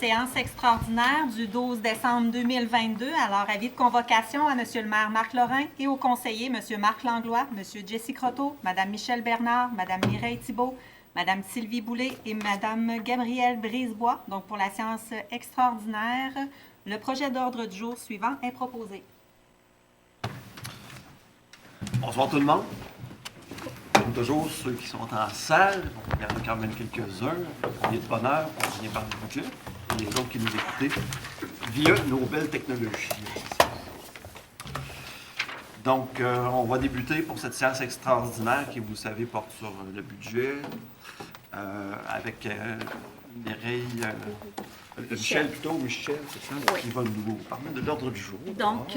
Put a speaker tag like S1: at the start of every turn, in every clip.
S1: séance extraordinaire du 12 décembre 2022. Alors, avis de convocation à Monsieur le maire Marc Lorrain et aux conseillers Monsieur Marc Langlois, Monsieur Jesse Croteau, Madame Michèle Bernard, Madame Mireille Thibault, Madame Sylvie Boulay et Madame Gabrielle Brisebois. Donc, pour la séance extraordinaire, le projet d'ordre du jour suivant est proposé.
S2: Bonsoir tout le monde. Comme toujours, ceux qui sont en salle, on regarde quand même quelques-uns. On est de bonne heure, on vient par le budget. Et les autres qui nous écoutent via nos belles technologies. Donc, on va débuter pour cette séance extraordinaire qui, vous le savez, porte sur le budget avec Mireille, Michel plutôt, Michel, c'est ça,
S3: Oui.
S2: qui va nous parler de l'ordre du jour.
S3: Donc,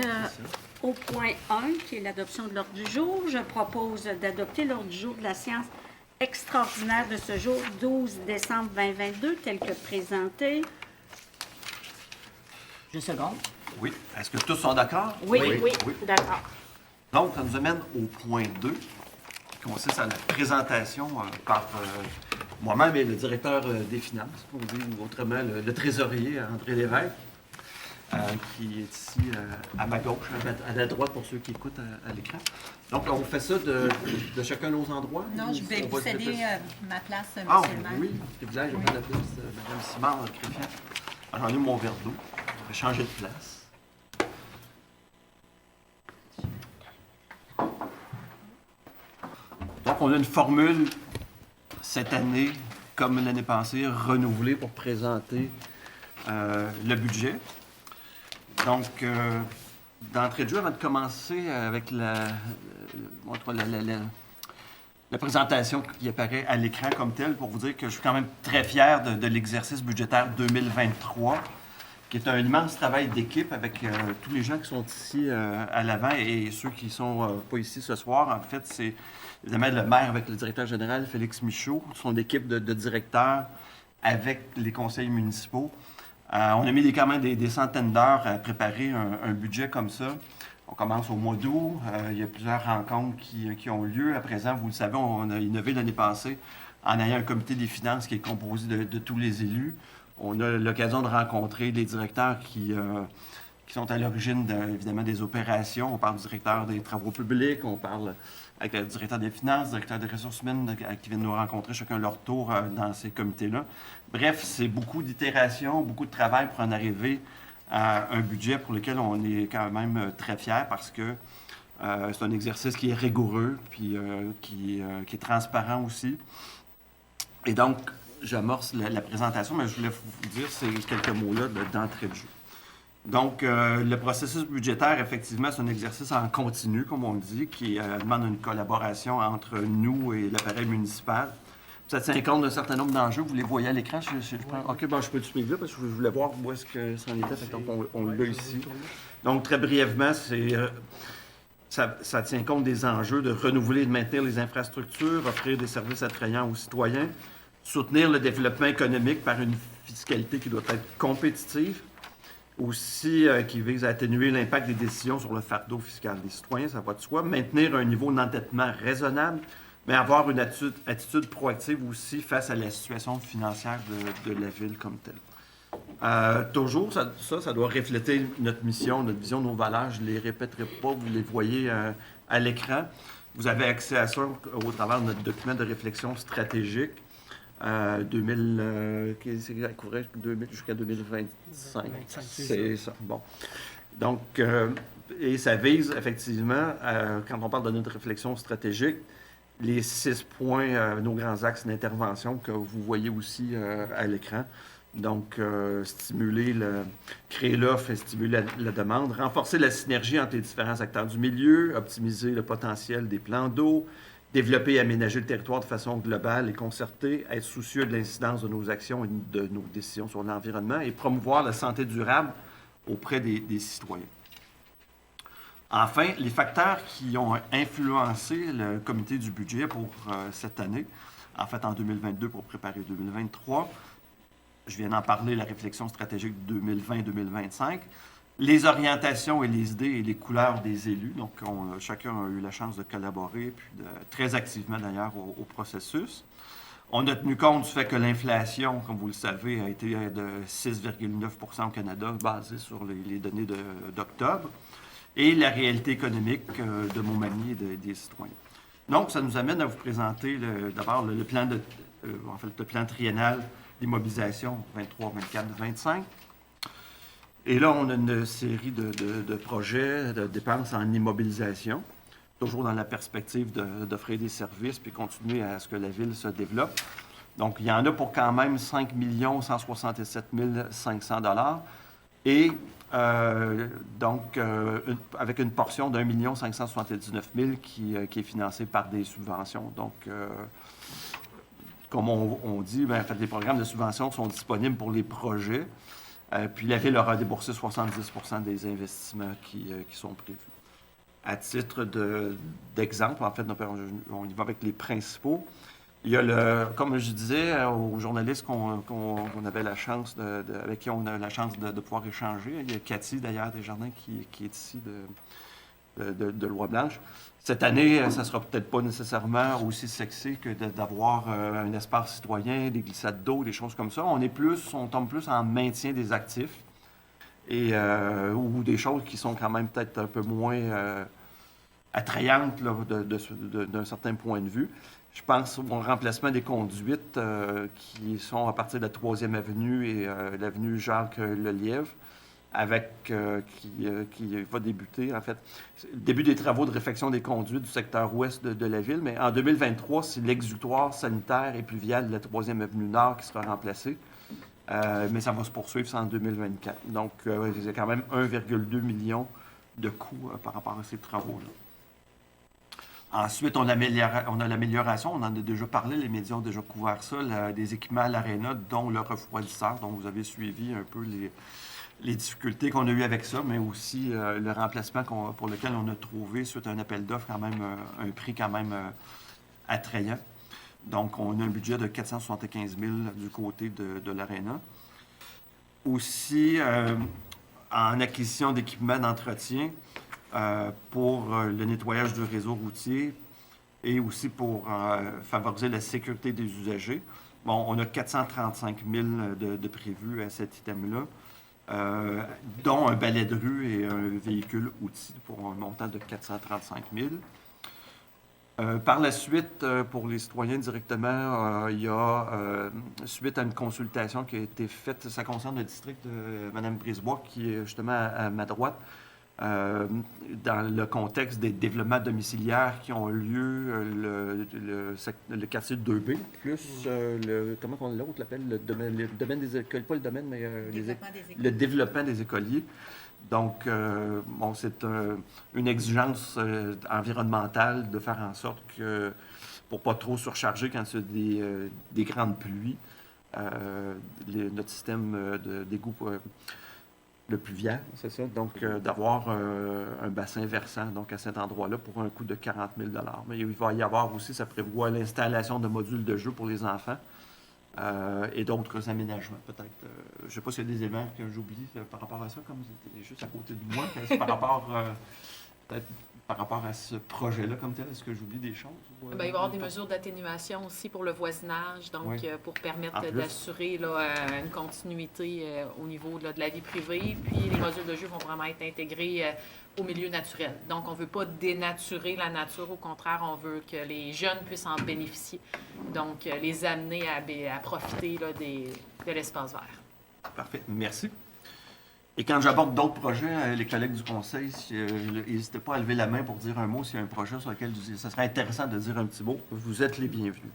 S3: au point 1, qui est l'adoption de l'ordre du jour, je propose d'adopter l'ordre du jour de la séance extraordinaire de ce jour, 12 décembre 2022, tel que présenté.
S4: Je seconde.
S2: Oui. Est-ce que tous sont d'accord?
S3: Oui, d'accord.
S2: Donc, ça nous amène au point 2, qui consiste à la présentation par moi-même et le directeur des finances, pour dire, ou autrement le trésorier André Lévesque, qui est ici à ma gauche, à la droite pour ceux qui écoutent à l'écran. Donc, on fait ça de chacun de nos endroits?
S1: Non, je vais
S2: On va
S1: vous
S2: se
S1: céder
S2: déplacer?
S1: ma place,
S2: Ah
S1: Monsieur le maire.
S2: oui, s'il vous plaît, je vais prendre la place de Mme Simard Créfiant. J'en ai mon verre d'eau. Je vais changer de place. Donc, on a une formule cette année, comme l'année passée, renouvelée pour présenter le budget. Donc, d'entrée de jeu, avant de commencer avec la présentation qui apparaît à l'écran comme telle, pour vous dire que je suis quand même très fier de l'exercice budgétaire 2023, qui est un immense travail d'équipe avec tous les gens qui sont ici à l'avant et ceux qui ne sont pas ici ce soir. En fait, c'est évidemment le maire avec le directeur général Félix Michaud, son équipe de directeurs avec les conseils municipaux. On a mis quand même des centaines d'heures à préparer un budget comme ça. On commence au mois d'août. Il y a plusieurs rencontres qui ont lieu. À présent, vous le savez, on a innové l'année passée en ayant un comité des finances qui est composé de tous les élus. On a l'occasion de rencontrer des directeurs qui sont à l'origine, évidemment, des opérations. On parle du directeur des travaux publics, on parle avec le directeur des finances, le directeur des ressources humaines qui viennent nous rencontrer chacun leur tour dans ces comités-là. Bref, c'est beaucoup d'itérations, beaucoup de travail pour en arriver à un budget pour lequel on est quand même très fiers parce que c'est un exercice qui est rigoureux puis qui est transparent aussi. Et donc, j'amorce la présentation, mais je voulais vous dire ces quelques mots-là d'entrée de jeu. Donc, le processus budgétaire, effectivement, c'est un exercice en continu, comme on dit, qui demande une collaboration entre nous et l'appareil municipal. Ça tient compte d'un certain nombre d'enjeux. Vous les voyez à l'écran. OK, bon, je peux te là parce que je voulais voir où est-ce que ça en était. Fait donc, on l'a ici. Donc, très brièvement, ça tient compte des enjeux de renouveler et de maintenir les infrastructures, offrir des services attrayants aux citoyens, soutenir le développement économique par une fiscalité qui doit être compétitive, aussi qui vise à atténuer l'impact des décisions sur le fardeau fiscal des citoyens, ça va de soi, maintenir un niveau d'endettement raisonnable, mais avoir une attitude proactive aussi face à la situation financière de la ville comme telle. Toujours, ça doit refléter notre mission, notre vision, nos valeurs. Je ne les répéterai pas, vous les voyez à l'écran. Vous avez accès à ça au travers de notre document de réflexion stratégique. 2000, qui couvrait jusqu'à 2025. C'est ça. Bon. Donc, et ça vise effectivement, quand on parle de notre réflexion stratégique, les 6 points, nos grands axes d'intervention que vous voyez aussi à l'écran. Donc, créer l'offre et stimuler la demande, renforcer la synergie entre les différents acteurs du milieu, optimiser le potentiel des plans d'eau, développer et aménager le territoire de façon globale et concertée, être soucieux de l'incidence de nos actions et de nos décisions sur l'environnement et promouvoir la santé durable auprès des citoyens. Enfin, les facteurs qui ont influencé le comité du budget pour cette année, en fait en 2022 pour préparer 2023, je viens d'en parler, la réflexion stratégique 2020-2025, les orientations et les idées et les couleurs des élus. Donc, chacun a eu la chance de collaborer, puis très activement d'ailleurs au processus. On a tenu compte du fait que l'inflation, comme vous le savez, a été de 6,9 % au Canada, basée sur les données d'octobre, et la réalité économique de Montmagny et des citoyens. Donc, ça nous amène à vous présenter d'abord le plan le plan triennal d'immobilisation 23, 24, 25. Et là, on a une série de projets de dépenses en immobilisation, toujours dans la perspective d'offrir des services puis continuer à ce que la ville se développe. Donc, il y en a pour quand même 5 167 500 $ et avec une portion d'1 579 000 qui est financée par des subventions. Donc, comme on dit, en fait, les programmes de subvention sont disponibles pour les projets. Puis la Ville aura déboursé 70 % des investissements qui sont prévus. À titre d'exemple, en fait, on y va avec les principaux. Il y a comme je disais aux journalistes qu'on avait la chance avec qui on a la chance de pouvoir échanger. Il y a Cathy, d'ailleurs, Desjardins, qui est ici de Loi-Blanche. Cette année, ça ne sera peut-être pas nécessairement aussi sexy que d'avoir un espace citoyen, des glissades d'eau, des choses comme ça. On tombe plus en maintien des actifs ou des choses qui sont quand même peut-être un peu moins attrayantes là, d'un certain point de vue. Je pense au remplacement des conduites qui sont à partir de la 3e avenue et l'avenue Jacques-Lelièvre, qui va débuter, en fait, le début des travaux de réfection des conduites du secteur ouest de la ville. Mais en 2023, c'est l'exutoire sanitaire et pluvial de la 3e avenue Nord qui sera remplacé. Mais ça va se poursuivre, ça en 2024. Donc, il y a quand même 1,2 million de coûts par rapport à ces travaux-là. Ensuite, on a l'amélioration, on en a déjà parlé, les médias ont déjà couvert ça, des équipements à l'aréna, dont le refroidisseur, dont vous avez suivi un peu les difficultés qu'on a eues avec ça, mais aussi le remplacement pour lequel on a trouvé, suite à un appel d'offres, quand même un prix quand même attrayant. Donc, on a un budget de 475 000 du côté de l'aréna. Aussi, en acquisition d'équipements d'entretien, pour le nettoyage du réseau routier et aussi pour favoriser la sécurité des usagers. Bon, on a 435 000 de prévus à cet item-là, dont un balai de rue et un véhicule outil pour un montant de 435 000. Par la suite, pour les citoyens directement, il y a, suite à une consultation qui a été faite, ça concerne le district de Mme Brisebois, qui est justement à ma droite, dans le contexte des développements domiciliaires qui ont lieu, le quartier de 2B, plus comment l'autre l'appelle, le domaine des écoles, pas le domaine, mais le développement des écoliers. Donc, c'est une exigence environnementale de faire en sorte que, pour ne pas trop surcharger quand c'est des grandes pluies, notre système d'égout le pluvial, c'est ça. Donc, d'avoir un bassin versant donc à cet endroit-là pour un coût de 40 000 $. Mais il va y avoir aussi, ça prévoit l'installation de modules de jeu pour les enfants et d'autres aménagements, peut-être. Je ne sais pas s'il y a des éléments que j'oublie par rapport à ça, comme c'était juste à côté de moi. Par rapport, peut-être par rapport à ce projet-là comme tel, est-ce que j'oublie des choses?
S4: Il va y avoir des mesures d'atténuation aussi pour le voisinage, donc
S2: oui.
S4: Pour permettre d'assurer une continuité au niveau de la vie privée. Puis les modules de jeu vont vraiment être intégrés au milieu naturel. Donc, on ne veut pas dénaturer la nature. Au contraire, on veut que les jeunes puissent en bénéficier. Donc, les amener à profiter de l'espace vert.
S2: Parfait. Merci. Et quand j'aborde d'autres projets, les collègues du conseil, n'hésitez pas à lever la main pour dire un mot s'il y a un projet sur lequel ça serait intéressant de dire un petit mot. Vous êtes les bienvenus.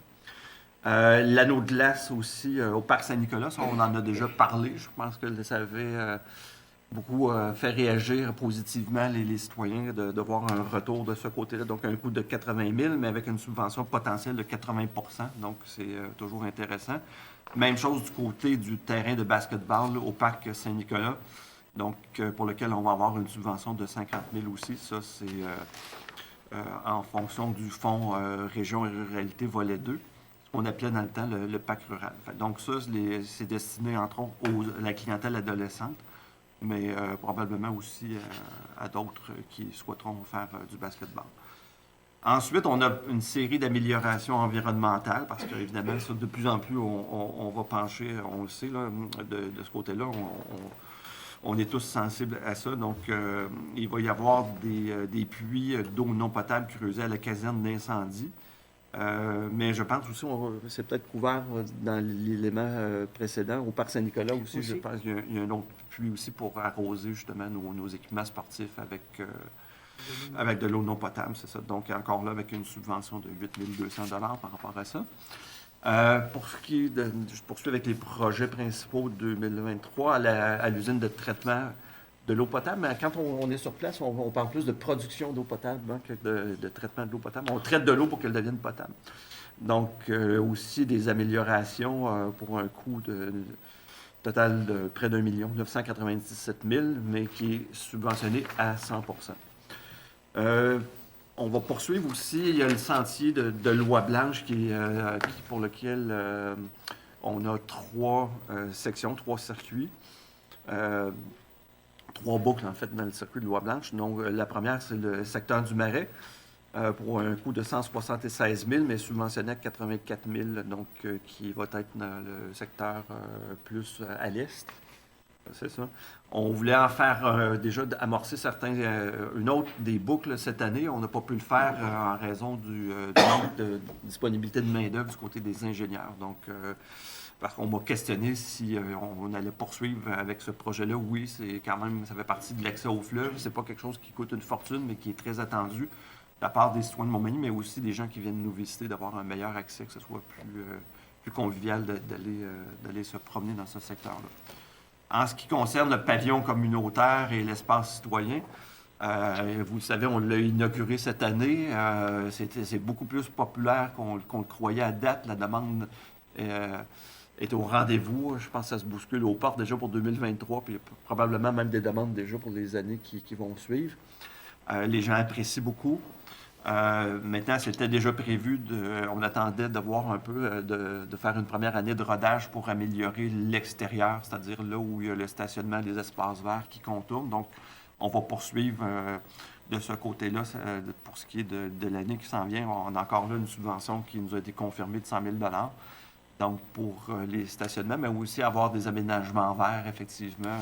S2: L'anneau de glace aussi au parc Saint-Nicolas, ça, on en a déjà parlé. Je pense que ça avait beaucoup fait réagir positivement les citoyens de voir un retour de ce côté-là. Donc, un coût de 80 000, mais avec une subvention potentielle de 80 %. Donc, c'est toujours intéressant. Même chose du côté du terrain de basketball au parc Saint-Nicolas. Donc, pour lequel on va avoir une subvention de 50 000 aussi. Ça, c'est en fonction du fonds Région et Ruralité volet 2, ce qu'on appelait dans le temps le PAC rural. Donc, ça, c'est destiné, entre autres, à la clientèle adolescente, mais probablement aussi à d'autres qui souhaiteront faire du basketball. Ensuite, on a une série d'améliorations environnementales parce qu'évidemment, ça, de plus en plus, on va pencher, on le sait, là, de ce côté-là, on est tous sensibles à ça. Donc, il va y avoir des puits d'eau non potable creusés à la caserne d'incendie. Mais je pense aussi, c'est peut-être couvert dans l'élément précédent. Au parc Saint-Nicolas aussi, je pense qu'il y a un autre puits aussi pour arroser justement nos équipements sportifs avec de l'eau non potable, c'est ça. Donc, encore là, avec une subvention de 8 200 $ par rapport à ça. Pour ce qui est je poursuis avec les projets principaux de 2023 à l'usine de traitement de l'eau potable. Mais quand on est sur place, on parle plus de production d'eau potable que de traitement de l'eau potable. On traite de l'eau pour qu'elle devienne potable. Donc, aussi des améliorations pour un coût total de près d'1 997 000 $, mais qui est subventionné à 100 %. On va poursuivre aussi, il y a le sentier de Loi Blanche pour lequel on a 3 sections, 3 circuits, 3 boucles en fait dans le circuit de Loi Blanche. Donc la première, c'est le secteur du Marais pour un coût de 176 000 $, mais subventionné à 84 000 $, donc qui va être dans le secteur plus à l'est. C'est ça. On voulait en faire déjà amorcer une autre des boucles cette année. On n'a pas pu le faire en raison du manque de disponibilité de main-d'œuvre du côté des ingénieurs. Donc, parce qu'on m'a questionné si on allait poursuivre avec ce projet-là. Oui, c'est quand même, ça fait partie de l'accès au fleuve. C'est pas quelque chose qui coûte une fortune, mais qui est très attendu de la part des citoyens de Montmagny, mais aussi des gens qui viennent nous visiter, d'avoir un meilleur accès, que ce soit plus convivial d'aller se promener dans ce secteur-là. En ce qui concerne le pavillon communautaire et l'espace citoyen, vous le savez, on l'a inauguré cette année. C'est beaucoup plus populaire qu'on le croyait à date. La demande est au rendez-vous. Je pense que ça se bouscule aux portes déjà pour 2023, puis probablement même des demandes déjà pour les années qui vont suivre. Les gens apprécient beaucoup. Maintenant, c'était déjà prévu, on attendait de voir un peu, de faire une première année de rodage pour améliorer l'extérieur, c'est-à-dire là où il y a le stationnement des espaces verts qui contournent. Donc, on va poursuivre de ce côté-là pour ce qui est de l'année qui s'en vient. On a encore là une subvention qui nous a été confirmée de 100 000 $. Donc, pour les stationnements, mais aussi avoir des aménagements verts, effectivement,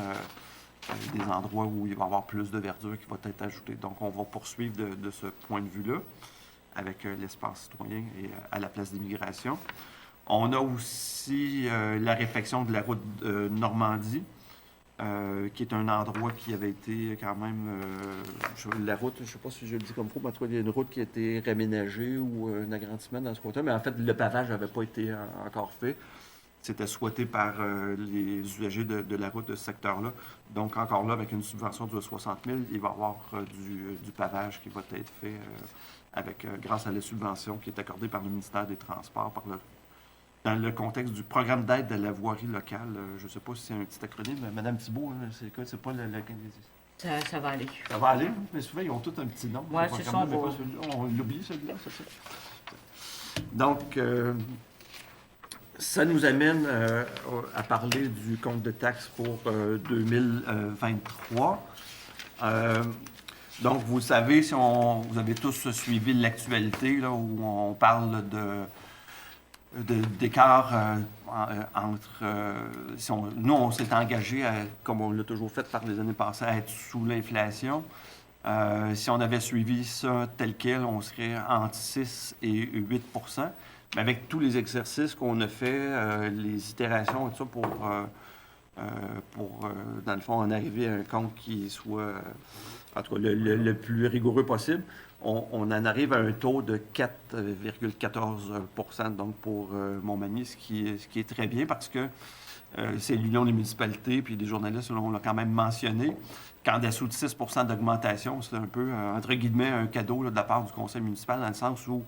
S2: des endroits où il va y avoir plus de verdure qui va être ajoutée. Donc, on va poursuivre de ce point de vue-là avec l'espace citoyen et à la place d'immigration. On a aussi la réfection de la route Normandie, qui est un endroit qui avait été quand même... la route, je ne sais pas si je le dis comme il faut, mais en tout cas, il y a une route qui a été réaménagée ou un agrandissement dans ce côté, mais en fait, le pavage n'avait pas été encore fait. C'était souhaité par les usagers de la route de ce secteur-là. Donc, encore là, avec une subvention de 60 000 $, il va y avoir du pavage qui va être fait grâce à la subvention qui est accordée par le ministère des Transports, dans le contexte du programme d'aide à la voirie locale. Je ne sais pas si c'est un petit acronyme. Madame Thibault, c'est pas
S5: Ça va aller.
S2: Ça va aller, mais souvent, ils ont tous un petit nom.
S5: Oui, c'est ça.
S2: On l'oublie, celui-là, c'est ça. Donc... ça nous amène à parler du compte de taxes pour 2023. Donc, vous savez, vous avez tous suivi l'actualité, là, où on parle d'écart entre... nous, on s'est engagé, comme on l'a toujours fait par les années passées, à être sous l'inflation. Si on avait suivi ça tel quel, on serait entre 6 et 8 %. Mais avec tous les exercices qu'on a fait, les itérations et tout ça pour dans le fond, en arriver à un compte qui soit, en tout cas, le plus rigoureux possible, on en arrive à un taux de 4,14 %, donc pour Montmagny, ce qui est très bien parce que c'est l'Union des municipalités, puis des journalistes, on l'a quand même mentionné, qu'en dessous de 6 % d'augmentation, c'est un peu, entre guillemets, un cadeau là, de la part du conseil municipal, dans le sens où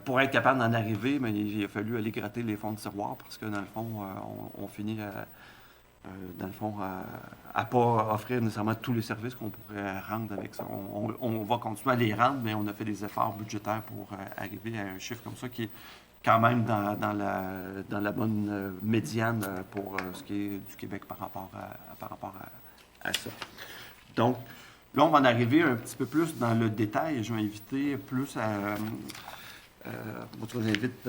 S2: pour être capable d'en arriver, mais il a fallu aller gratter les fonds de tiroir parce que, dans le fond, on finit dans le fond, à pas offrir nécessairement tous les services qu'on pourrait rendre avec ça. On va continuer à les rendre, mais on a fait des efforts budgétaires pour arriver à un chiffre comme ça qui est quand même dans la bonne médiane pour ce qui est du Québec par rapport à ça. Donc, Là, on va en arriver un petit peu plus dans le détail. Je vais inviter plus à... on invite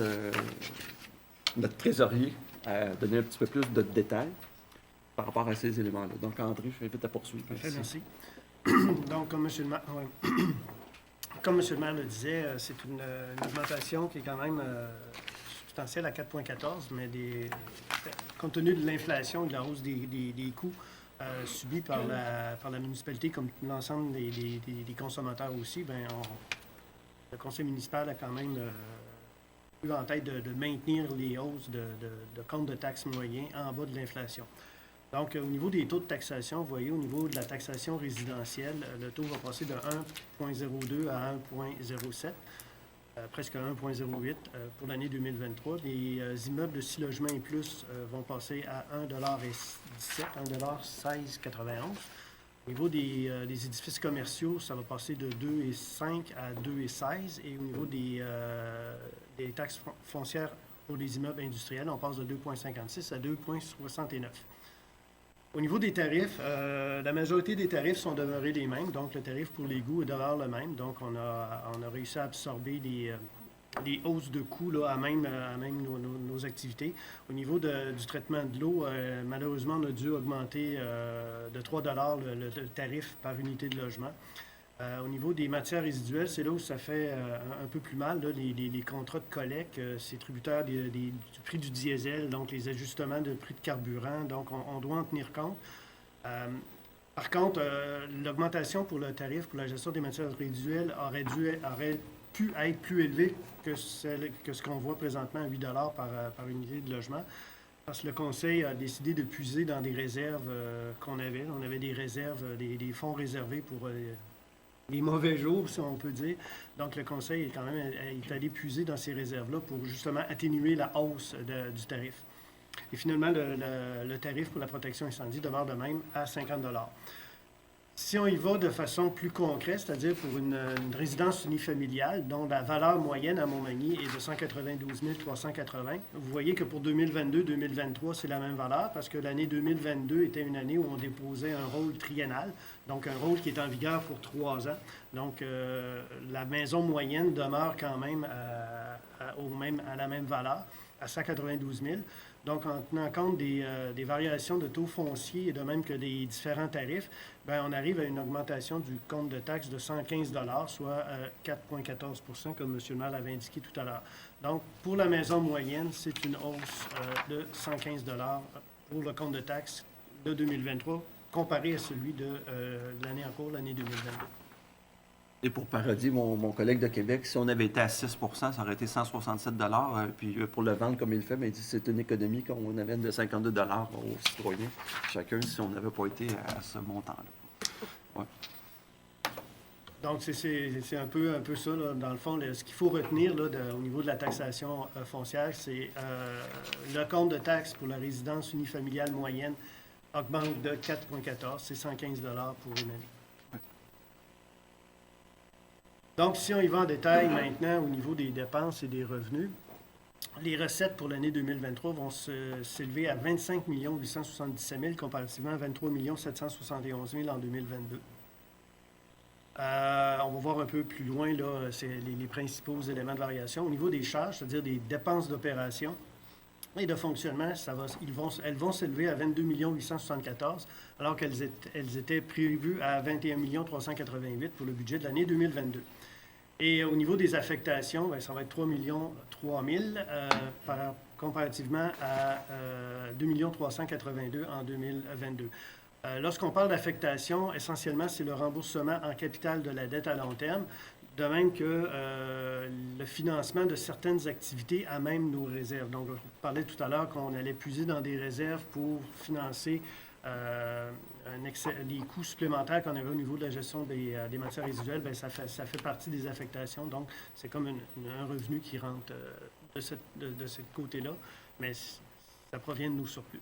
S2: notre trésorier à donner un petit peu plus de détails par rapport à ces éléments-là. Donc, André, je t'invite à poursuivre.
S6: Parfait, merci. Donc, comme M. le maire le disait, c'est une augmentation qui est quand même substantielle à 4,14, mais compte tenu de l'inflation et de la hausse des coûts subis par la municipalité, comme l'ensemble des consommateurs aussi, le conseil municipal a quand même eu en tête de maintenir les hausses de compte de taxes moyens en bas de l'inflation. Donc, au niveau des taux de taxation, vous voyez, au niveau de la taxation résidentielle, le taux va passer de 1,02 à 1,07, presque 1,08 pour l'année 2023. Les immeubles de 6 logements et plus vont passer à 1,17 1,1691. Au niveau des édifices commerciaux, ça va passer de 2,5 à 2,16. Et au niveau des taxes foncières pour les immeubles industriels, on passe de 2,56 à 2,69. Au niveau des tarifs, la majorité des tarifs sont demeurés les mêmes. Donc, le tarif pour l'égout demeure le même. Donc, on a réussi à absorber des hausses de coûts là, à même nos activités. Au niveau du traitement de l'eau, malheureusement, on a dû augmenter de 3 le tarif par unité de logement. Au niveau des matières résiduelles, c'est là où ça fait un peu plus mal. Là, les contrats de collecte, c'est tributaire du prix du diesel, donc les ajustements de prix de carburant. Donc, on doit en tenir compte. Par contre, l'augmentation pour le tarif pour la gestion des matières résiduelles aurait pu être plus élevée que ce qu'on voit présentement à 8 par unité de logement. Parce que le conseil a décidé de puiser dans des réserves qu'on avait. On avait des réserves, des fonds réservés pour les mauvais jours, si on peut dire. Donc, le conseil est allé puiser dans ces réserves-là pour justement atténuer la hausse du tarif. Et finalement, le tarif pour la protection incendie demeure de même à 50 $. Si on y va de façon plus concrète, c'est-à-dire pour une résidence unifamiliale dont la valeur moyenne à Montmagny est de 192 380, vous voyez que pour 2022-2023, c'est la même valeur parce que l'année 2022 était une année où on déposait un rôle triennal, donc un rôle qui est en vigueur pour 3 ans. Donc, la maison moyenne demeure quand même à la même valeur, à 192 000. Donc, en tenant compte des variations de taux fonciers et de même que des différents tarifs, on arrive à une augmentation du compte de taxes de 115 $, soit 4,14 % comme M. le maire l'avait indiqué tout à l'heure. Donc, pour la maison moyenne, c'est une hausse de 115 $ pour le compte de taxes de 2023, comparé à celui de l'année en cours, l'année 2022.
S2: Et pour parodier mon collègue de Québec, si on avait été à 6 ça aurait été 167 $. Puis pour le vendre comme il le fait, il dit que c'est une économie qu'on amène de 52 $ aux citoyens, chacun, si on n'avait pas été à ce montant-là. Ouais.
S6: Donc, c'est un peu ça, là, dans le fond. Ce qu'il faut retenir là, au niveau de la taxation foncière, c'est le compte de taxes pour la résidence unifamiliale moyenne augmente de 4,14 $. C'est 115 $ pour une année. Donc, si on y va en détail maintenant au niveau des dépenses et des revenus, les recettes pour l'année 2023 vont s'élever à 25 877 000 comparativement à 23 771 000 en 2022. On va voir un peu plus loin là, c'est les principaux éléments de variation. Au niveau des charges, c'est-à-dire des dépenses d'opération et de fonctionnement, elles vont s'élever à 22 874 alors qu'elles étaient prévues à 21 388 pour le budget de l'année 2022. Et au niveau des affectations, ça va être 3 000 comparativement à 2 382 en 2022. Lorsqu'on parle d'affectation, essentiellement, c'est le remboursement en capital de la dette à long terme, de même que le financement de certaines activités à même nos réserves. Donc, je parlais tout à l'heure qu'on allait puiser dans des réserves pour financer des coûts supplémentaires qu'on avait au niveau de la gestion des matières résiduelles. Ça fait partie des affectations. Donc, c'est comme un revenu qui rentre de ce côté-là, mais ça provient de nos surplus.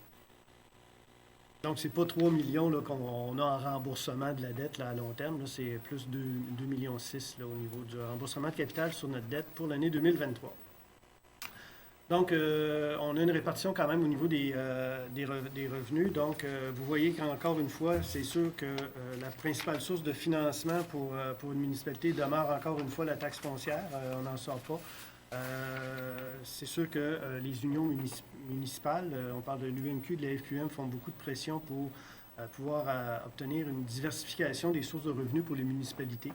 S6: Donc, c'est pas 3 millions là, qu'on a en remboursement de la dette là, à long terme. Là, c'est plus 2,6 millions là, au niveau du remboursement de capital sur notre dette pour l'année 2023. Donc, on a une répartition quand même au niveau des revenus. Donc, vous voyez qu'encore une fois, c'est sûr que la principale source de financement pour une municipalité demeure encore une fois la taxe foncière. On n'en sort pas. C'est sûr que les unions municipales, on parle de l'UMQ, de la FQM, font beaucoup de pression pour pouvoir obtenir une diversification des sources de revenus pour les municipalités.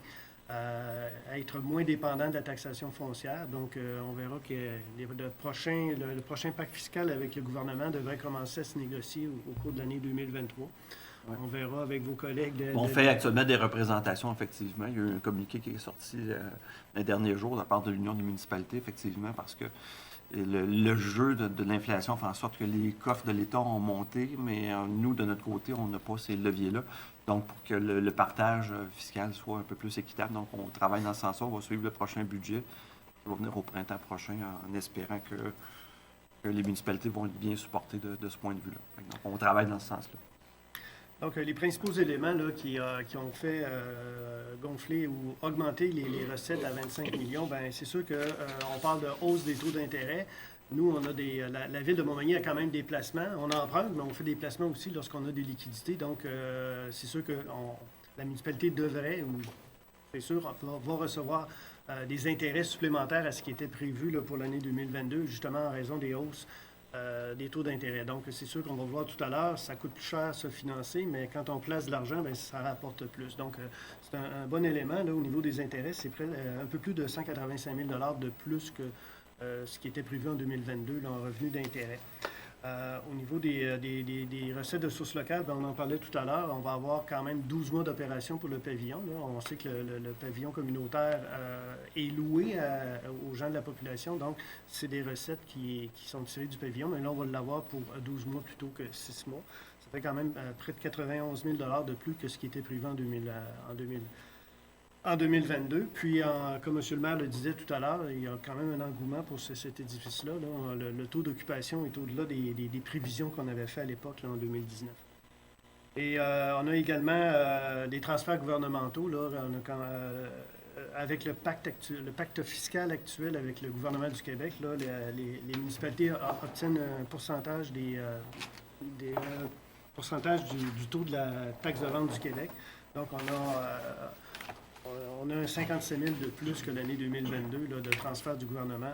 S6: Être moins dépendant de la taxation foncière. Donc, on verra que le prochain pacte fiscal avec le gouvernement devrait commencer à se négocier au cours de l'année 2023. Ouais. On verra avec vos collègues.
S2: On fait actuellement des représentations, effectivement. Il y a eu un communiqué qui est sorti les derniers jours de la part de l'Union des municipalités, effectivement, parce que le jeu de l'inflation fait en sorte que les coffres de l'État ont monté, mais nous, de notre côté, on n'a pas ces leviers-là. Donc, pour que le partage fiscal soit un peu plus équitable, donc on travaille dans ce sens-là. On va suivre le prochain budget qui va venir au printemps prochain en espérant que les municipalités vont être bien supportées de ce point de vue-là. Donc, on travaille dans ce sens-là.
S6: Donc, les principaux éléments là, qui ont fait gonfler ou augmenter les recettes à 25 millions, bien, c'est sûr qu'on parle de hausse des taux d'intérêt. Nous, on a la Ville de Montmagny a quand même des placements. On emprunte, mais on fait des placements aussi lorsqu'on a des liquidités. Donc, c'est sûr que la municipalité devrait, ou c'est sûr, va recevoir des intérêts supplémentaires à ce qui était prévu là, pour l'année 2022, justement en raison des hausses des taux d'intérêt. Donc, c'est sûr qu'on va voir tout à l'heure, ça coûte plus cher se financer, mais quand on place de l'argent, bien, ça rapporte plus. Donc, c'est un bon élément là, au niveau des intérêts. C'est un peu plus de 185 000 $ de plus que ce qui était prévu en 2022 là, en revenu d'intérêt. Au niveau des recettes de sources locales, bien, on en parlait tout à l'heure, on va avoir quand même 12 mois d'opération pour le pavillon. Là. On sait que le pavillon communautaire est loué aux gens de la population, donc c'est des recettes qui sont tirées du pavillon, mais là, on va l'avoir pour 12 mois plutôt que 6 mois. Ça fait quand même près de 91 000 $ de plus que ce qui était prévu en 2022. Puis, comme M. le maire le disait tout à l'heure, il y a quand même un engouement pour cet édifice-là. Là. Le taux d'occupation est au-delà des prévisions qu'on avait faites à l'époque, là, en 2019. Et on a également des transferts gouvernementaux. Là, avec le pacte fiscal actuel avec le gouvernement du Québec, là, les municipalités obtiennent un pourcentage du taux de la taxe de vente du Québec. Donc, on a un 57 000 de plus que l'année 2022 là, de transfert du gouvernement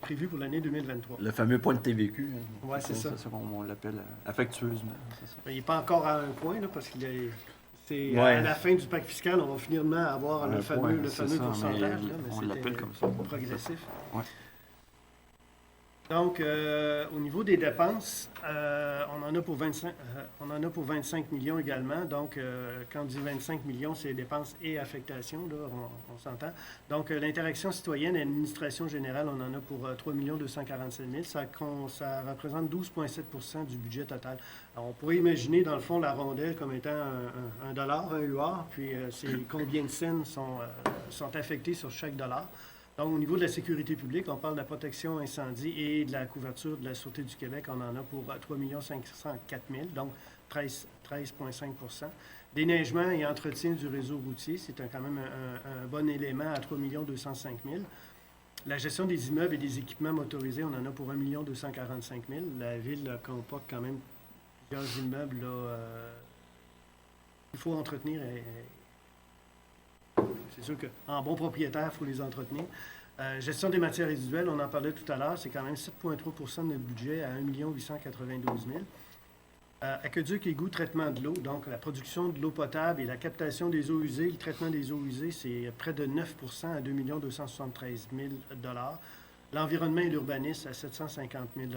S6: prévu pour l'année 2023.
S2: Le fameux point de TVQ.
S6: Oui, c'est ça.
S2: C'est ça qu'on l'appelle affectueusement. C'est ça.
S6: Il n'est pas encore à un point, là, parce qu'il c'est
S2: Ouais.
S6: à la fin du pacte fiscal, on va finir avoir le fameux pourcentage. Là, mais
S2: on l'appelle comme ça.
S6: Progressif.
S2: Ouais.
S6: Donc, au niveau des dépenses, on en a pour 25 millions également. Donc, quand on dit 25 millions, c'est dépenses et affectations, là, on s'entend. Donc, l'interaction citoyenne et l'administration générale, on en a pour 3 247 000. Ça représente 12,7 % du budget total. Alors, on pourrait imaginer, dans le fond, la rondelle comme étant un dollar, un UR, puis c'est combien de cents sont affectés sur chaque dollar. Donc, au niveau de la sécurité publique, on parle de la protection incendie et de la couverture de la Sûreté du Québec. On en a pour 3 504 000, donc 13,5 %. Déneigement et entretien du réseau routier, c'est quand même un bon élément à 3 205 000. La gestion des immeubles et des équipements motorisés, on en a pour 1 245 000. La Ville comporte quand même plusieurs immeubles qu'il faut entretenir. C'est sûr qu'en bon propriétaire, il faut les entretenir. Gestion des matières résiduelles, on en parlait tout à l'heure, c'est quand même 7,3 % de notre budget à 1 892 000. Aqueduc, égout, traitement de l'eau, donc la production de l'eau potable et la captation des eaux usées, le traitement des eaux usées, c'est près de 9 % à 2 273 000 $. L'environnement et l'urbanisme à 750 000 $.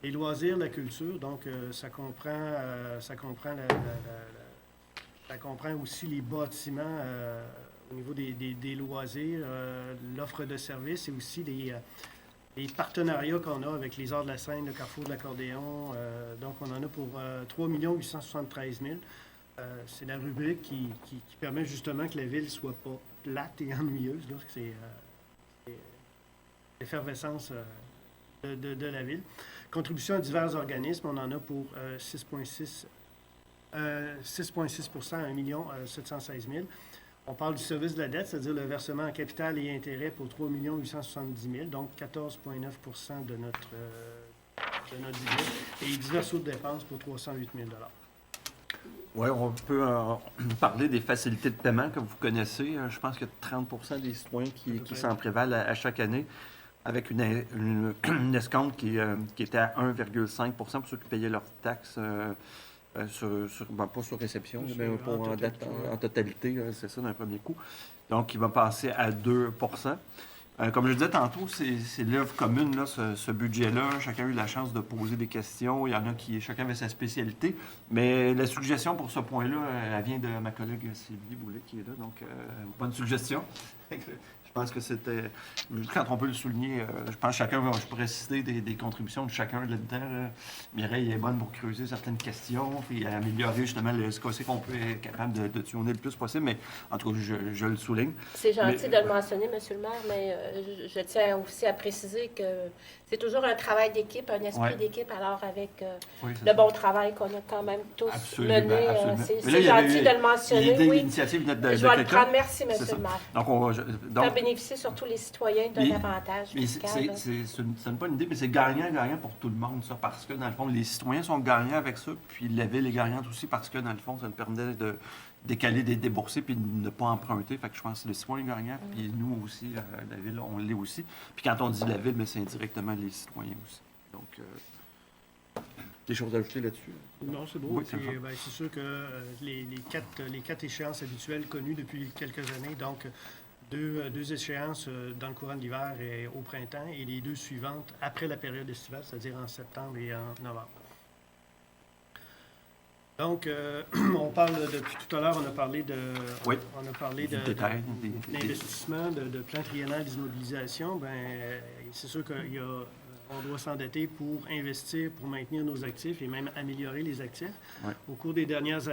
S6: Les loisirs, la culture, donc ça comprend aussi les bâtiments au niveau des loisirs, l'offre de services et aussi les partenariats qu'on a avec les Arts de la Seine, le Carrefour de l'Accordéon. Donc, on en a pour 3 873 000. C'est la rubrique qui permet justement que la ville ne soit pas plate et ennuyeuse. C'est l'effervescence de la ville. Contribution à divers organismes, on en a pour 6,6 % à 1 716 000. On parle du service de la dette, c'est-à-dire le versement en capital et intérêt pour 3 870 000, donc 14,9 de notre budget, et divers autres dépenses pour 308 000
S2: Oui, on peut parler des facilités de paiement que vous connaissez. Je pense qu'il y a 30 des citoyens qui s'en prévalent à chaque année, avec une escompte qui était à 1,5 pour ceux qui payaient leurs taxes. Pas sur réception, mais en totalité, c'est ça d'un premier coup. Donc, il va passer à 2 comme je disais tantôt, c'est l'œuvre commune, là, ce budget-là. Chacun a eu la chance de poser des questions. Il y en a chacun avait sa spécialité. Mais la suggestion pour ce point-là, elle vient de ma collègue Sylvie Boulet, qui est là. Donc, bonne suggestion. Je pense que c'était, quand on peut le souligner, je pense que chacun va préciser des contributions de chacun là-dedans. Là. Mireille est bonne pour creuser certaines questions, puis améliorer justement ce qu'on peut être capable de tuner le plus possible, mais en tout cas, je le souligne.
S7: C'est gentil de le mentionner, M. le maire, mais je tiens aussi à préciser que c'est toujours un travail d'équipe, un esprit d'équipe, alors avec le bon travail qu'on a quand même tous mené. C'est gentil de le mentionner.
S2: L'idée,
S7: oui.
S2: l'initiative de
S7: Je vais le prendre. Merci, M. le maire.
S2: Donc,
S7: faire bénéficier surtout les citoyens d'un avantage fiscal.
S2: C'est pas une idée, mais c'est gagnant pour tout le monde, ça, parce que, dans le fond, les citoyens sont gagnants avec ça, puis la ville est gagnante aussi parce que, dans le fond, ça nous permet de décaler des déboursés puis de ne pas emprunter. Fait que je pense que le citoyen est gagnant, puis nous aussi, la ville, on l'est aussi. Puis quand on dit la ville, c'est indirectement les citoyens aussi. Donc, des choses à ajouter là-dessus?
S6: Non, c'est beau.
S2: Oui,
S6: c'est sûr que les quatre échéances habituelles connues depuis quelques années, donc deux échéances dans le courant de l'hiver et au printemps, et les deux suivantes après la période estivale, c'est-à-dire en septembre et en novembre. Donc, on parle depuis tout à l'heure, on a parlé d'investissement, de plan triennal d'immobilisation. Bien, c'est sûr qu'on doit s'endetter pour investir, pour maintenir nos actifs et même améliorer les actifs.
S2: Ouais.
S6: Au cours des 2 dernières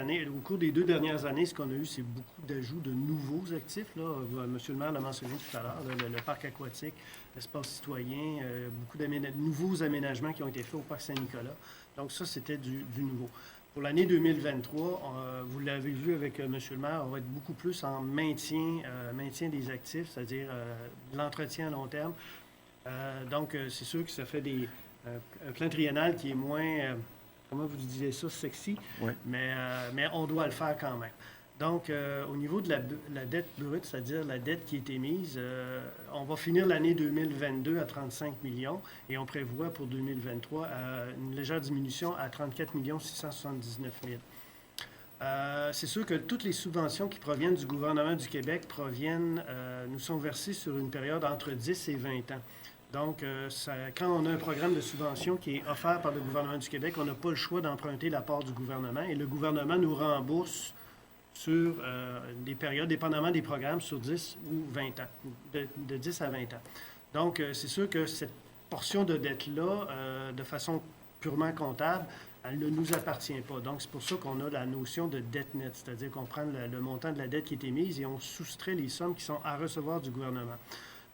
S6: années, ce qu'on a eu, c'est beaucoup d'ajouts de nouveaux actifs. Là. Monsieur le maire l'a mentionné tout à l'heure, le parc aquatique, l'espace citoyen, beaucoup de nouveaux aménagements qui ont été faits au parc Saint-Nicolas. Donc ça, c'était du nouveau. Pour l'année 2023, vous l'avez vu avec M. le maire, on va être beaucoup plus en maintien des actifs, c'est-à-dire de l'entretien à long terme. Donc, c'est sûr que ça fait un plan triennal qui est moins, comment vous disiez ça, sexy,
S2: oui.
S6: mais on doit le faire quand même. Donc, au niveau de la dette brute, c'est-à-dire la dette qui est émise, on va finir l'année 2022 à 35 millions et on prévoit pour 2023 une légère diminution à 34 679 000. C'est sûr que toutes les subventions qui proviennent du gouvernement du Québec nous sont versées sur une période entre 10 et 20 ans. Donc, quand on a un programme de subvention qui est offert par le gouvernement du Québec, on n'a pas le choix d'emprunter la part du gouvernement et le gouvernement nous rembourse sur des périodes, dépendamment des programmes, sur 10 ou 20 ans, de 10 à 20 ans. Donc, c'est sûr que cette portion de dette-là, de façon purement comptable, elle ne nous appartient pas. Donc, c'est pour ça qu'on a la notion de dette nette, c'est-à-dire qu'on prend le montant de la dette qui est émise et on soustrait les sommes qui sont à recevoir du gouvernement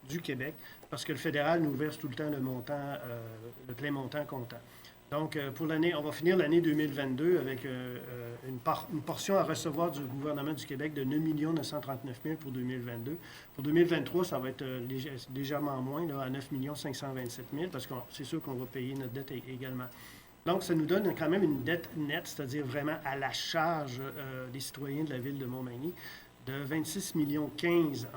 S6: du Québec, parce que le fédéral nous verse tout le temps le plein montant comptant. Donc, pour l'année, on va finir l'année 2022 avec une portion à recevoir du gouvernement du Québec de 9 939 000 pour 2022. Pour 2023, ça va être légèrement moins, là, à 9 527 000, parce que c'est sûr qu'on va payer notre dette également. Donc, ça nous donne quand même une dette nette, c'est-à-dire vraiment à la charge des citoyens de la ville de Montmagny, de 26 15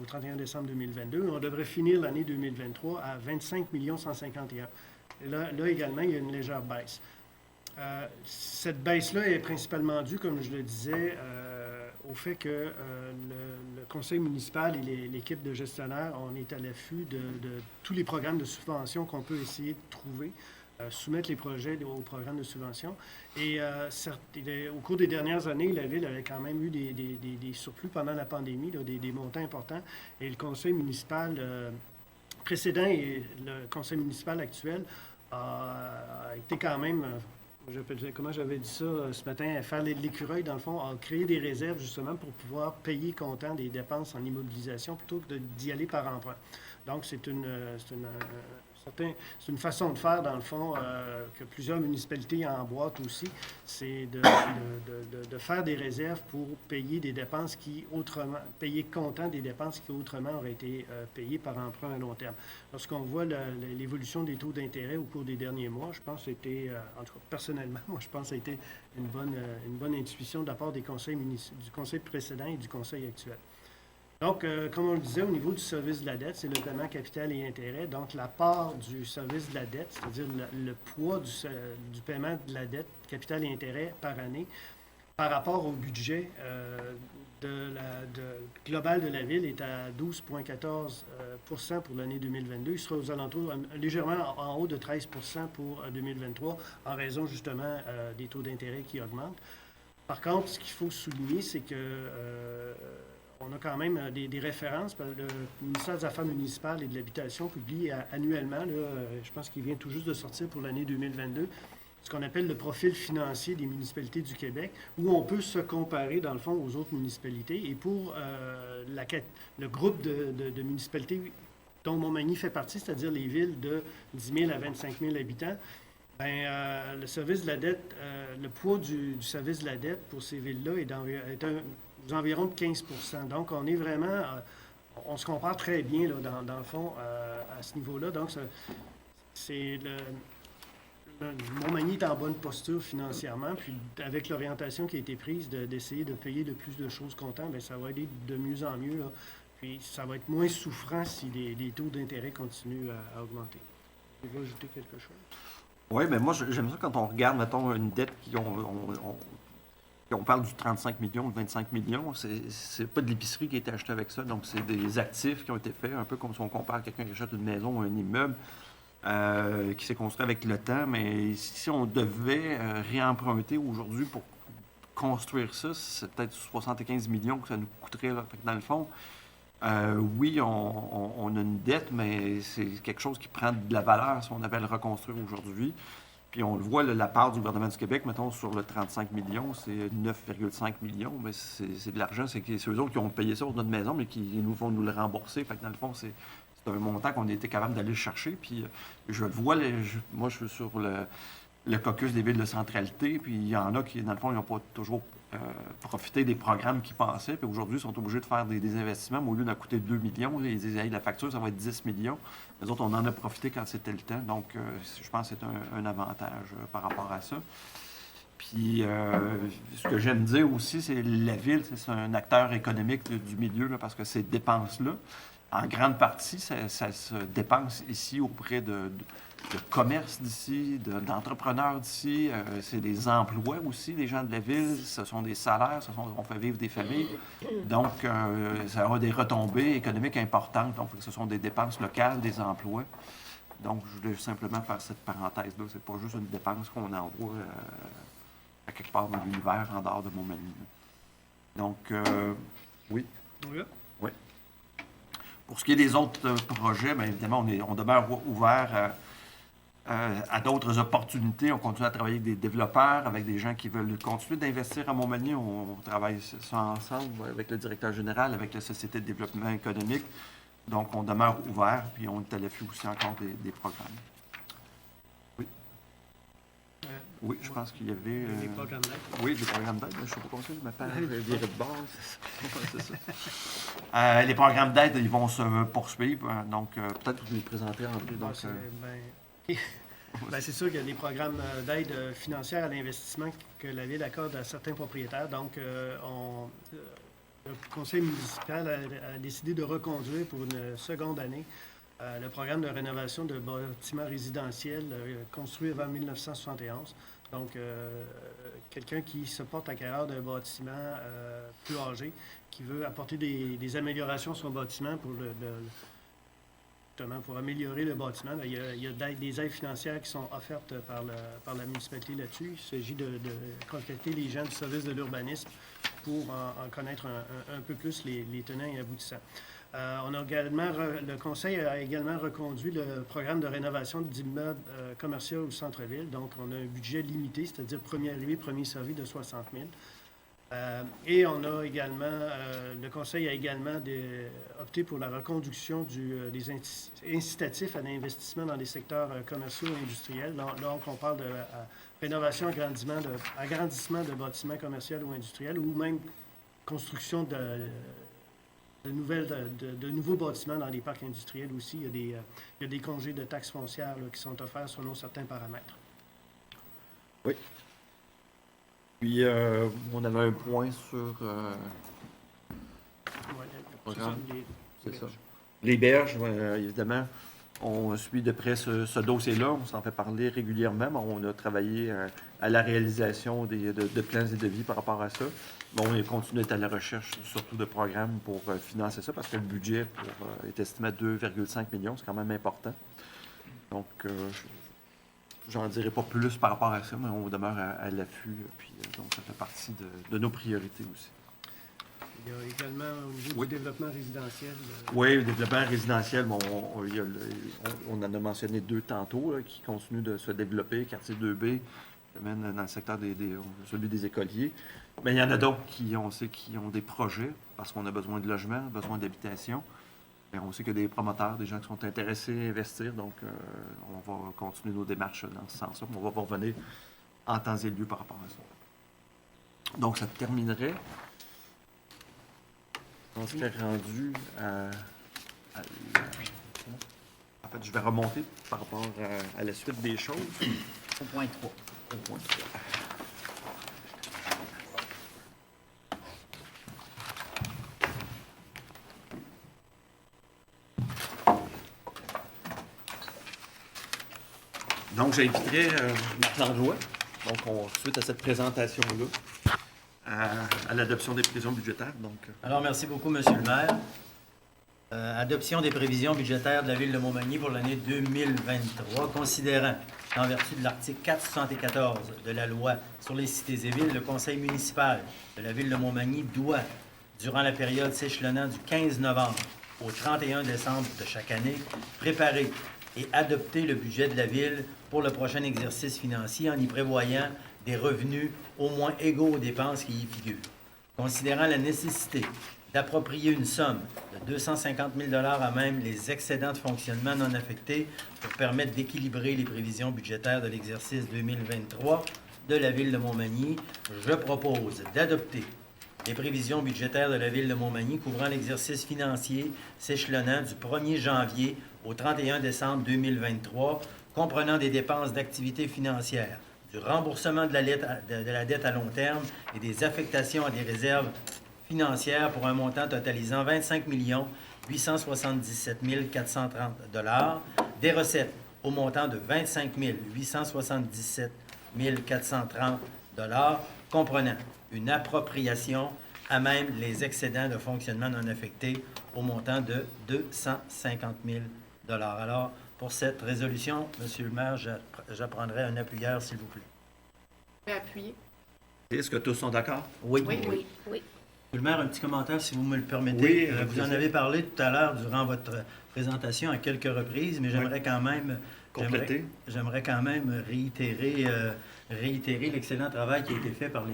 S6: au 31 décembre 2022. On devrait finir l'année 2023 à 25 151 000. Là également, il y a une légère baisse. Cette baisse-là est principalement due, comme je le disais, au fait que le conseil municipal et l'équipe de gestionnaires, on est à l'affût de tous les programmes de subvention qu'on peut essayer de trouver, soumettre les projets au programme de subvention. Et au cours des dernières années, la Ville avait quand même eu des surplus pendant la pandémie, là, des montants importants. Et le conseil municipal précédent et le conseil municipal actuel a été quand même, comment j'avais dit ça ce matin, faire l'écureuil, dans le fond, a créé des réserves justement pour pouvoir payer comptant des dépenses en immobilisation plutôt que d'y aller par emprunt. Donc, c'est c'est une façon de faire, dans le fond, que plusieurs municipalités emboîtent aussi, c'est de faire des réserves pour payer des dépenses payer comptant des dépenses qui autrement auraient été payées par emprunt à long terme. Lorsqu'on voit l'évolution des taux d'intérêt au cours des derniers mois, je pense que c'était, en tout cas personnellement, moi je pense que ça a été une bonne intuition de la part du conseil précédent et du conseil actuel. Donc, comme on le disait, au niveau du service de la dette, c'est le paiement capital et intérêt. Donc, la part du service de la dette, c'est-à-dire le poids du paiement de la dette, capital et intérêt par année, par rapport au budget global de la Ville est à 12,14 pour l'année 2022. Il sera aux alentours, légèrement en haut de 13 pour 2023, en raison justement des taux d'intérêt qui augmentent. Par contre, ce qu'il faut souligner, c'est que on a quand même des références. Le ministère des Affaires municipales et de l'Habitation publie annuellement, je pense qu'il vient tout juste de sortir pour l'année 2022, ce qu'on appelle le profil financier des municipalités du Québec, où on peut se comparer, dans le fond, aux autres municipalités. Et pour le groupe de municipalités dont Montmagny fait partie, c'est-à-dire les villes de 10 000 à 25 000 habitants, le service de la dette, le poids du service de la dette pour ces villes-là est environ de 15 %. Donc, on est vraiment... on se compare très bien, là, dans le fond, à ce niveau-là. Donc, c'est Montmagny est en bonne posture financièrement, puis avec l'orientation qui a été prise d'essayer de payer de plus de choses comptant, bien, ça va aller de mieux en mieux, là. Puis ça va être moins souffrant si les taux d'intérêt continuent à augmenter. Tu veux ajouter quelque chose?
S2: Oui, mais moi, j'aime ça quand on regarde, mettons, une dette on parle du 35 millions, de 25 millions, c'est pas de l'épicerie qui a été achetée avec ça, donc c'est des actifs qui ont été faits, un peu comme si on compare quelqu'un qui achète une maison ou un immeuble qui s'est construit avec le temps, mais si on devait réemprunter aujourd'hui pour construire ça, c'est peut-être 75 millions que ça nous coûterait. Là. Fait que dans le fond, oui, on a une dette, mais c'est quelque chose qui prend de la valeur si on avait à le reconstruire aujourd'hui. Puis on le voit, la part du gouvernement du Québec, mettons, sur le 35 millions, c'est 9,5 millions. Mais c'est de l'argent, c'est eux autres qui ont payé ça pour notre maison, mais qui nous vont nous le rembourser. Fait que dans le fond, c'est un montant qu'on a été capable d'aller chercher. Puis je le vois, moi, je suis sur le caucus des villes de centralité, puis il y en a qui, dans le fond, ils n'ont pas toujours profité des programmes qui passaient, puis aujourd'hui, ils sont obligés de faire des investissements, mais au lieu d'en coûter 2 millions, ils disent, hey, la facture, ça va être 10 millions. Les autres, on en a profité quand c'était le temps, donc je pense que c'est un avantage par rapport à ça. Puis, ce que j'aime dire aussi, c'est la ville, c'est un acteur économique du milieu, là, parce que ces dépenses-là, en grande partie, ça se dépense ici auprès de commerce d'ici, d'entrepreneurs d'ici. C'est des emplois aussi des gens de la ville. Ce sont des salaires, on fait vivre des familles. Donc, ça aura des retombées économiques importantes. Donc, ce sont des dépenses locales, des emplois. Donc, je voulais simplement faire cette parenthèse-là. C'est pas juste une dépense qu'on envoie à quelque part dans l'univers en dehors de Montmagny. Donc, oui.
S6: Oui.
S2: Oui. Pour ce qui est des autres projets, bien évidemment, on demeure ouvert à d'autres opportunités. On continue à travailler avec des développeurs, avec des gens qui veulent continuer d'investir à Montmagny. On travaille ça ensemble avec le directeur général, avec la Société de développement économique. Donc, on demeure ouvert, puis on est à l'affût aussi encore des programmes. Oui. Oui, je pense qu'il y avait...
S6: Des programmes d'aide.
S2: Oui, des programmes d'aide. Je ne sais pas comment ça, je m'appelle viré de base. C'est ça. Les programmes d'aide, ils vont se poursuivre. Donc, peut-être que vous les présenterez en plus. Donc,
S6: c'est sûr qu'il y a des programmes d'aide financière à l'investissement que la Ville accorde à certains propriétaires. Donc, le conseil municipal a décidé de reconduire pour une seconde année le programme de rénovation de bâtiments résidentiels construits avant 1971. Donc, quelqu'un qui se porte acquéreur d'un bâtiment plus âgé, qui veut apporter des améliorations à son bâtiment pour améliorer le bâtiment, il y a des aides financières qui sont offertes par la municipalité là-dessus. Il s'agit de contacter les gens du service de l'urbanisme pour en connaître un peu plus les tenants et aboutissants. Le conseil a également reconduit le programme de rénovation d'immeubles commerciaux au centre-ville. Donc, on a un budget limité, c'est-à-dire premier arrivé, premier servi de 60 000. Et on a également, le Conseil a également opté pour la reconduction des incitatifs à l'investissement dans les secteurs commerciaux et industriels. Donc, on parle de rénovation, agrandissement de bâtiments commerciaux ou industriels, ou même construction de nouveaux bâtiments dans les parcs industriels aussi. Il y a des congés de taxes foncières là, qui sont offerts selon certains paramètres.
S2: Oui. Puis, on avait un point sur programme. C'est ça. Les berges, évidemment, on suit de près ce dossier-là. On s'en fait parler régulièrement. On a travaillé à la réalisation de plans et devis par rapport à ça. Bon, on continue d'être à la recherche, surtout de programmes pour financer ça, parce que le budget est estimé à 2,5 millions. C'est quand même important. Donc, j'en dirai pas plus par rapport à ça, mais on demeure à l'affût. Puis, donc, ça fait partie de nos priorités aussi.
S6: Il y a également au niveau du développement résidentiel.
S2: Oui, le développement résidentiel, bon, on en a mentionné 2 tantôt là, qui continuent de se développer. Quartier 2B, même dans le secteur celui des écoliers. Mais il y en a d'autres on sait, qui ont des projets parce qu'on a besoin de logements, besoin d'habitation. Et on sait qu'il y a des promoteurs, des gens qui sont intéressés à investir. Donc, on va continuer nos démarches dans ce sens-là. On va revenir en temps et lieu par rapport à ça. Donc, ça terminerait. On serait rendu en fait, je vais remonter par rapport à la suite des choses.
S5: Au point 3.
S2: Au point 3. Donc, j'inviterai Marc Langlois, suite à cette présentation-là, à l'adoption des prévisions budgétaires. Donc,
S8: Alors, merci beaucoup, Monsieur le maire. Adoption des prévisions budgétaires de la Ville de Montmagny pour l'année 2023, considérant qu'en vertu de l'article 474 de la loi sur les cités et villes, le conseil municipal de la Ville de Montmagny doit, durant la période s'échelonnant du 15 novembre au 31 décembre de chaque année, préparer et adopter le budget de la Ville pour le prochain exercice financier en y prévoyant des revenus au moins égaux aux dépenses qui y figurent. Considérant la nécessité d'approprier une somme de 250 000 $ à même les excédents de fonctionnement non affectés pour permettre d'équilibrer les prévisions budgétaires de l'exercice 2023 de la Ville de Montmagny, je propose d'adopter les prévisions budgétaires de la Ville de Montmagny couvrant l'exercice financier s'échelonnant du 1er janvier au 31 décembre 2023, comprenant des dépenses d'activités financières, du remboursement de la dette à long terme et des affectations à des réserves financières pour un montant totalisant 25 877 430 $, des recettes au montant de 25 877 430 $, comprenant une appropriation à même les excédents de fonctionnement non affectés au montant de 250 000 $. Alors, pour cette résolution, Monsieur le maire, j'apprendrai un appuyeur, s'il vous plaît.
S4: Vous pouvez appuyer.
S2: est-ce que tous sont d'accord?
S4: Oui.
S7: Oui.
S8: Monsieur le maire, un petit commentaire, si vous me le permettez.
S2: Oui,
S8: vous en avez parlé tout à l'heure durant votre présentation à quelques reprises, mais j'aimerais quand même
S2: compléter.
S8: J'aimerais quand même réitérer l'excellent travail qui a été fait par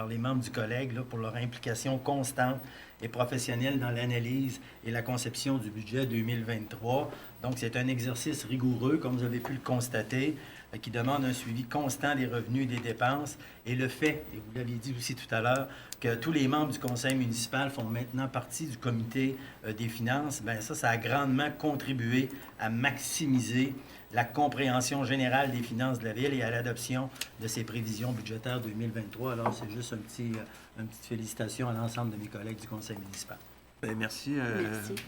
S8: les membres du collègue là, pour leur implication constante et professionnelle dans l'analyse et la conception du budget 2023. Donc, c'est un exercice rigoureux, comme vous avez pu le constater, qui demande un suivi constant des revenus et des dépenses. Et le fait, et vous l'aviez dit aussi tout à l'heure, que tous les membres du conseil municipal font maintenant partie du comité des finances, bien ça a grandement contribué à maximiser la compréhension générale des finances de la Ville et à l'adoption de ses prévisions budgétaires 2023. Alors, c'est juste une petite félicitation à l'ensemble de mes collègues du conseil municipal.
S2: Bien, merci.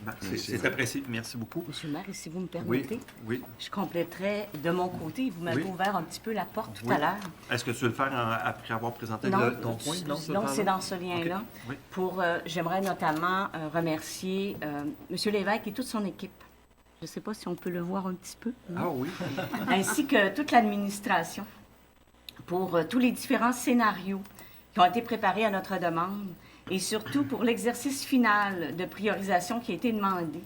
S2: Marc,
S5: Merci.
S2: c'est apprécié. Merci beaucoup.
S5: Monsieur le maire, et si vous me permettez,
S2: Oui.
S5: je compléterai de mon côté. Vous m'avez ouvert un petit peu la porte tout à l'heure.
S2: Est-ce que tu veux le faire après avoir présenté ton point?
S5: Non, c'est dans ce lien-là.
S2: Okay.
S5: Oui. J'aimerais notamment remercier M. Lévesque et toute son équipe. Je ne sais pas si on peut le voir un petit peu.
S2: Ah oui.
S5: Ainsi que toute l'administration pour tous les différents scénarios qui ont été préparés à notre demande et surtout pour l'exercice final de priorisation qui a été demandé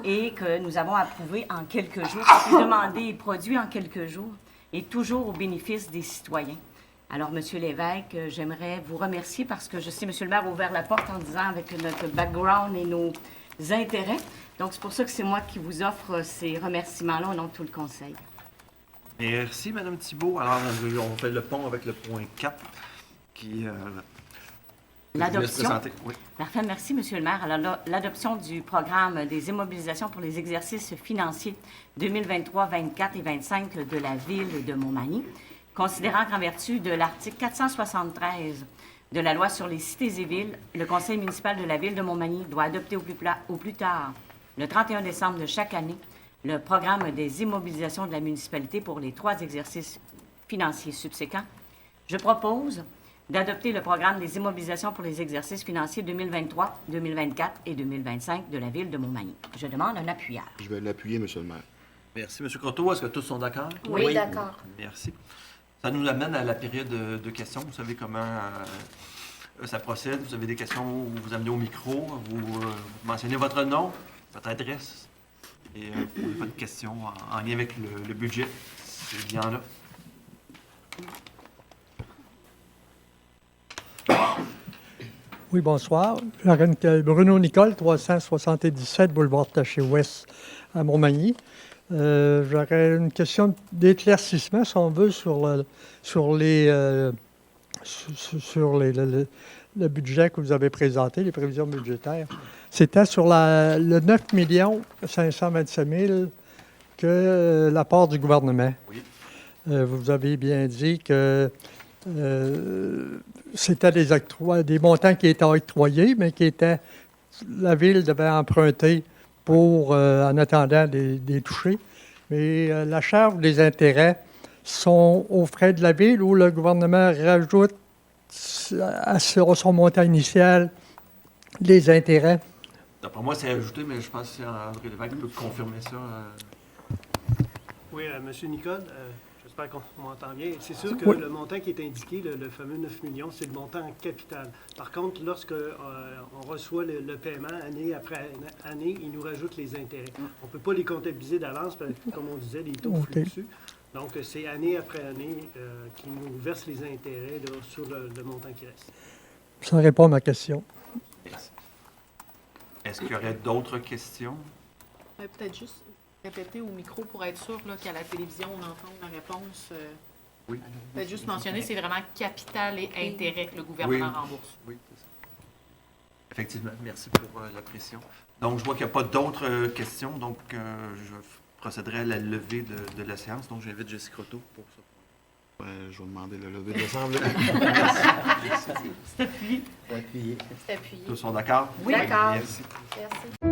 S5: et que nous avons approuvé en quelques jours, qui a été demandé et produit en quelques jours et toujours au bénéfice des citoyens. Alors, Monsieur l'évêque, j'aimerais vous remercier parce que je sais, Monsieur le maire a ouvert la porte en disant avec notre background et nos intérêts. Donc, c'est pour ça que c'est moi qui vous offre ces remerciements-là au nom de tout le conseil.
S2: Merci, Mme Thibault. Alors, on fait le pont avec le point 4 qui...
S5: L'adoption.
S2: Oui.
S5: Parfait, merci, Monsieur le maire. Alors, l'adoption du programme des immobilisations pour les exercices financiers 2023, 24 et 25 de la Ville de Montmagny, considérant qu'en vertu de l'article 473 de la loi sur les cités et villes, le conseil municipal de la Ville de Montmagny doit adopter au plus tard, le 31 décembre de chaque année, le programme des immobilisations de la municipalité pour les 3 exercices financiers subséquents. Je propose d'adopter le programme des immobilisations pour les exercices financiers 2023, 2024 et 2025 de la Ville de Montmagny. Je demande un appuyage.
S9: Je vais l'appuyer, Monsieur le maire.
S2: Merci, M. Croteau. Est-ce que tous sont d'accord?
S7: Oui, d'accord.
S2: Merci. Ça nous amène à la période de questions. Vous savez comment ça procède. Vous avez des questions, vous vous amenez au micro, vous mentionnez votre nom, votre adresse et vous posez votre question en lien avec le budget, s'il y en a.
S10: Oui, bonsoir. Bruno Nicole, 377 boulevard Taché-Ouest à Montmagny. J'aurais une question d'éclaircissement, si on veut, sur le budget que vous avez présenté, les prévisions budgétaires. C'était sur le 9 527 000 que l'apport du gouvernement.
S2: Oui.
S10: Vous avez bien dit que c'était des montants qui étaient octroyés, mais la Ville devait emprunter en attendant des toucher. Mais la charge des intérêts sont aux frais de la Ville ou le gouvernement rajoute à son montant initial les intérêts?
S2: D'après moi, c'est ajouté, mais je pense que André Lévesque peut confirmer ça.
S6: Oui, M. Nicole, j'espère qu'on m'entend bien. C'est sûr que
S10: Oui.
S6: le montant qui est indiqué, le fameux 9 millions, c'est le montant en capital. Par contre, lorsque on reçoit le paiement année après année, il nous rajoute les intérêts. On ne peut pas les comptabiliser d'avance, parce que, comme on disait, les taux fluctuent. Donc, c'est année après année qui nous verse les intérêts là, sur le montant qui reste.
S10: Ça répond à ma question.
S2: Merci. Est-ce qu'il y aurait d'autres questions?
S4: Peut-être juste répéter au micro pour être sûr qu'à la télévision, on entende la réponse.
S2: Oui.
S4: Peut-être juste mentionner, c'est vraiment capital et intérêt que le gouvernement rembourse.
S2: Oui, c'est ça. Effectivement, merci pour la précision. Donc, je vois qu'il n'y a pas d'autres questions, donc je procéderai à la levée de la séance. Donc, j'invite Jessica Croteau pour ça.
S9: Je vais demander la levée de l'Assemblée.
S5: C'est appuyé.
S8: Appuyé.
S7: C'est appuyé.
S2: Tous sont d'accord?
S7: Oui. D'accord.
S2: Merci.
S7: Merci.